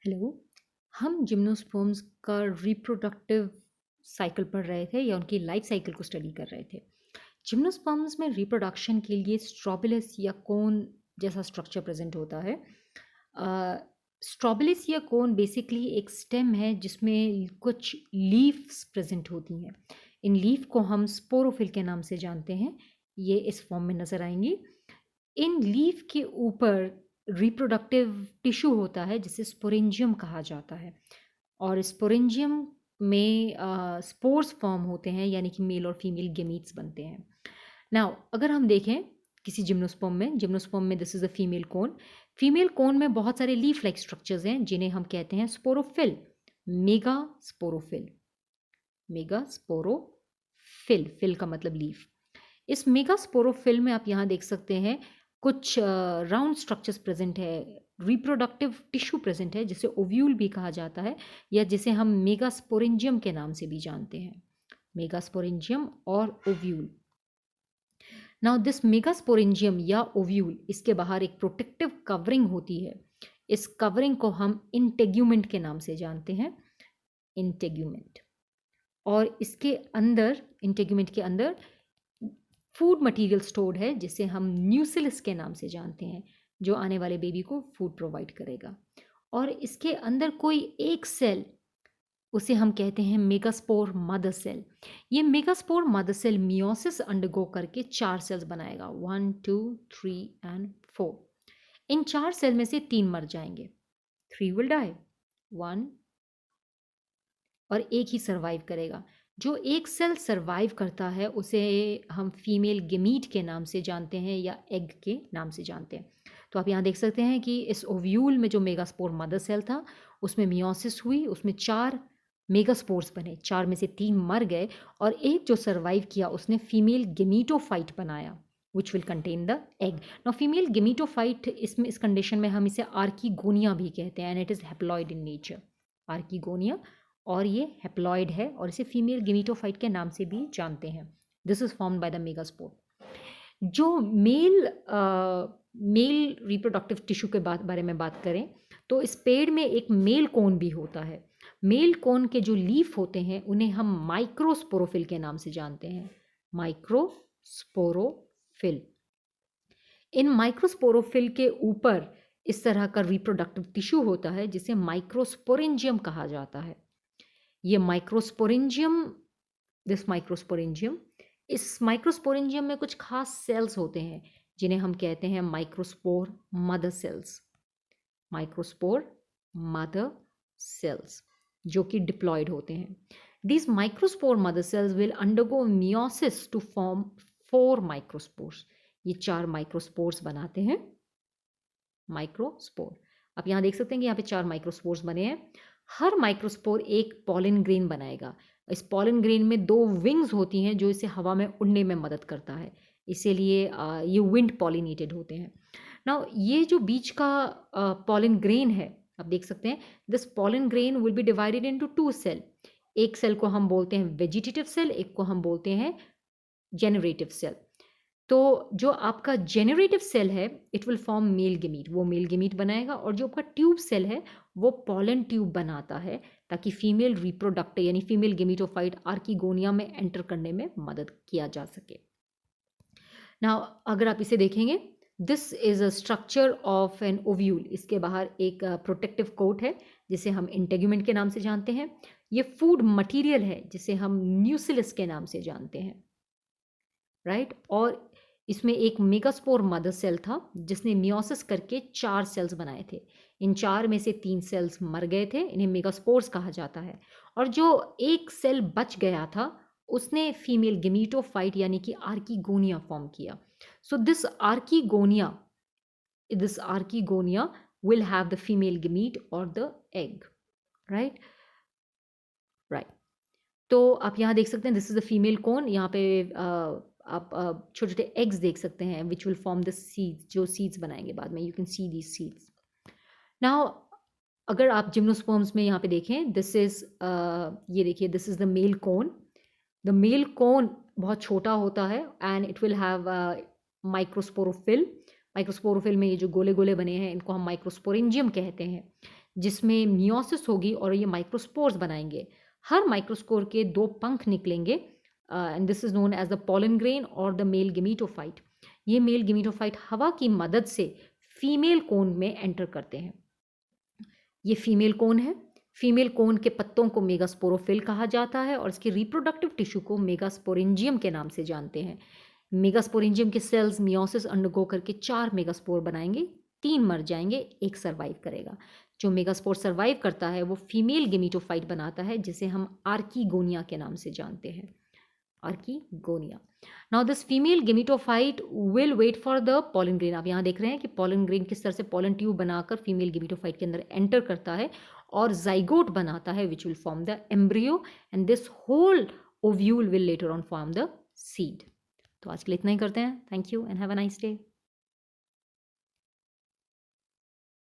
Hello. हम gymnosperms का reproductive cycle पढ़ रहे थे या उनकी लाइफ साइकिल को स्टडी कर रहे थे। जिम्नोस्पर्म्स में रिप्रोडक्शन के लिए स्ट्रोबिलस या कोन जैसा स्ट्रक्चर प्रेजेंट होता है। स्ट्रोबिलस या कोन बेसिकली एक स्टेम है जिसमें कुछ लीव्स प्रेजेंट होती हैं। इन लीफ को हम स्पोरोफिल के नाम से जानते हैं। ये इस फॉर्म में नज़र आएंगी। इन लीफ के ऊपर रिप्रोडक्टिव टिश्यू होता है जिसे स्पोरेंजियम कहा जाता है, और स्पोरेंजियम में स्पोर्स फॉर्म होते हैं, यानी कि मेल और फीमेल गेमीट्स बनते हैं। नाउ अगर हम देखें किसी जिम्नोस्पर्म में this is a female cone में बहुत सारे लीफ लाइक स्ट्रक्चर्स हैं जिन्हें हम कहते हैं sporophyll. Mega sporophyll, mega sporophyll, phyll का मतलब लीफ। इस मेगा स्पोरोफिल में आप यहाँ देख सकते हैं कुछ राउंड स्ट्रक्चर्स प्रेजेंट है, रिप्रोडक्टिव टिश्यू प्रेजेंट है जिसे ओव्यूल भी कहा जाता है, या जिसे हम मेगास्पोरेंजियम के नाम से भी जानते हैं। मेगास्पोरेंजियम और ओव्यूल। नाउ दिस मेगास्पोरेंजियम या ओव्यूल, इसके बाहर एक प्रोटेक्टिव कवरिंग होती है। इस कवरिंग को हम इंटेग्यूमेंट के नाम से जानते हैं, इंटेग्यूमेंट। और इसके अंदर, इंटेग्यूमेंट के अंदर फूड मटेरियल स्टोर्ड है जिसे हम न्यूसिलस के नाम से जानते हैं, जो आने वाले बेबी को फूड प्रोवाइड करेगा। और इसके अंदर कोई एक सेल, उसे हम कहते हैं मेगास्पोर मदर सेल। ये megaspore mother cell meiosis undergo करके 4 सेल्स बनाएगा, 1 2 3 एंड 4। इन 4 सेल में से 3 मर जाएंगे, 3 विल डाई, 1 और एक ही सर्वाइव करेगा। जो एक सेल सर्वाइव करता है उसे हम फीमेल गेमीट के नाम से जानते हैं या एग के नाम से जानते हैं। तो आप यहाँ देख सकते हैं कि इस ओव्यूल में जो मेगास्पोर मदर सेल था उसमें मियोसिस हुई, उसमें 4 मेगास्पोर्स बने, 4 में से 3 मर गए और एक जो सर्वाइव किया उसने फीमेल गेमीटोफाइट बनाया, which will contain the egg. Now female gametophyte, इसमें इस कंडीशन में हम इसे आर्कीगोनिया भी कहते हैं, and it is haploid in nature, archegonia. और ये हैप्लॉइड है और इसे फीमेल गेमीटोफाइट के नाम से भी जानते हैं। This is formed by the megaspore. जो मेल रिप्रोडक्टिव टिश्यू के बारे में बात करें तो इस पेड़ में एक मेल कोन भी होता है। मेल कोन के जो लीफ होते हैं उन्हें हम माइक्रोस्पोरोफिल के नाम से जानते हैं, माइक्रोस्पोरोफिल। इन माइक्रोस्पोरोफिल के ऊपर इस तरह का रिप्रोडक्टिव टिश्यू होता है जिसे माइक्रोस्पोरेंजियम कहा जाता है। ये माइक्रोस्पोरेंजियम, दिस माइक्रोस्पोरेंजियम, इस माइक्रोस्पोरेंजियम में कुछ खास सेल्स होते हैं जिन्हें हम कहते हैं microspore mother cells, microspore mother cells, जो कि डिप्लॉयड होते हैं। These microspore mother cells will undergo meiosis to form 4 microspores. ये 4 माइक्रोस्पोर्स बनाते हैं, माइक्रोस्पोर। आप यहाँ देख सकते हैं कि यहाँ पे 4 माइक्रोस्पोर्स बने हैं। हर माइक्रोस्पोर एक पॉलन ग्रेन बनाएगा। इस पॉलन ग्रेन में 2 विंग्स होती हैं जो इसे हवा में उड़ने में मदद करता है, इसीलिए ये विंड पॉलिनेटेड होते हैं। नाउ ये जो बीच का पॉलन ग्रेन है, आप देख सकते हैं, this pollen grain will be divided into 2 cell. एक सेल को हम बोलते हैं वेजिटेटिव सेल, एक को हम बोलते हैं जेनरेटिव सेल। तो जो आपका जेनरेटिव सेल है it will form male gamete, वो मेल गेमीट बनाएगा। और जो आपका ट्यूब सेल है वो पॉलन ट्यूब बनाता है ताकि फीमेल रिप्रोडक्ट यानी फीमेल गेमीटोफाइट आर्कीगोनिया में एंटर करने में मदद किया जा सके। नाउ अगर आप इसे देखेंगे, this is a structure of an ovule. इसके बाहर एक प्रोटेक्टिव कोट है जिसे हम इंटेग्यूमेंट के नाम से जानते हैं। ये फूड मटेरियल है जिसे हम न्यूसिलस के नाम से जानते हैं, राइट। और इसमें एक मेगास्पोर मदर सेल था जिसने मियोसिस करके 4 सेल्स बनाए थे। इन 4 में से 3 सेल्स मर गए थे, इन्हें मेगास्पोर्स कहा जाता है। और जो एक सेल बच गया था उसने फीमेल गेमीटोफाइट यानी कि आर्कीगोनिया फॉर्म किया। So this archegonia will have the female gamete और द एग, राइट। तो आप यहाँ देख सकते हैं this is the female cone. यहाँ पे आप छोटे छोटे एग्स देख सकते हैं विच विल फॉर्म द सीड्स, जो सीड्स बनाएंगे बाद में। You can see these seeds. Now अगर आप जिम्नोस्पर्म्स में यहाँ पे देखें, दिस इज ये देखिए, this is the male cone. The male cone बहुत छोटा होता है and it will have microsporophyll. Microsporophyll में ये जो गोले गोले बने हैं इनको हम माइक्रोस्पोरेंजियम कहते हैं। जिसमें मियोसिस होगी और ये माइक्रोस्पोर्स बनाएंगे। हर माइक्रोस्पोर के 2 पंख निकलेंगे and this is known as the pollen grain और द मेल गेमीटोफाइट। ये मेल गेमीटोफाइट हवा की मदद से फीमेल कोन में एंटर करते हैं। ये फीमेल कोन है। फीमेल कोन के पत्तों को मेगास्पोरोफिल कहा जाता है और इसके रिप्रोडक्टिव टिश्यू को मेगास्पोरेंजियम के नाम से जानते हैं। मेगास्पोरेंजियम के सेल्स मियोसिस अंडरगो करके 4 मेगास्पोर बनाएंगे, 3 मर जाएंगे, 1 सर्वाइव करेगा। जो मेगास्पोर सर्वाइव करता है वो फीमेल गेमीटोफाइट बनाता है जिसे हम आर्कीगोनिया के नाम से जानते हैं। Archegonia. Now this female gametophyte will wait for the pollen grain. आप यहाँ देख रहे हैं कि पॉलन ग्रेन किस तरह से पॉलन ट्यूब बनाकर फीमेल गेमीटोफाइट के अंदर एंटर करता है और जाइगोट बनाता है which will form the embryo and this whole ovule will later on form the seed. तो आज के लिए इतना ही करते हैं। Thank you and have a nice day.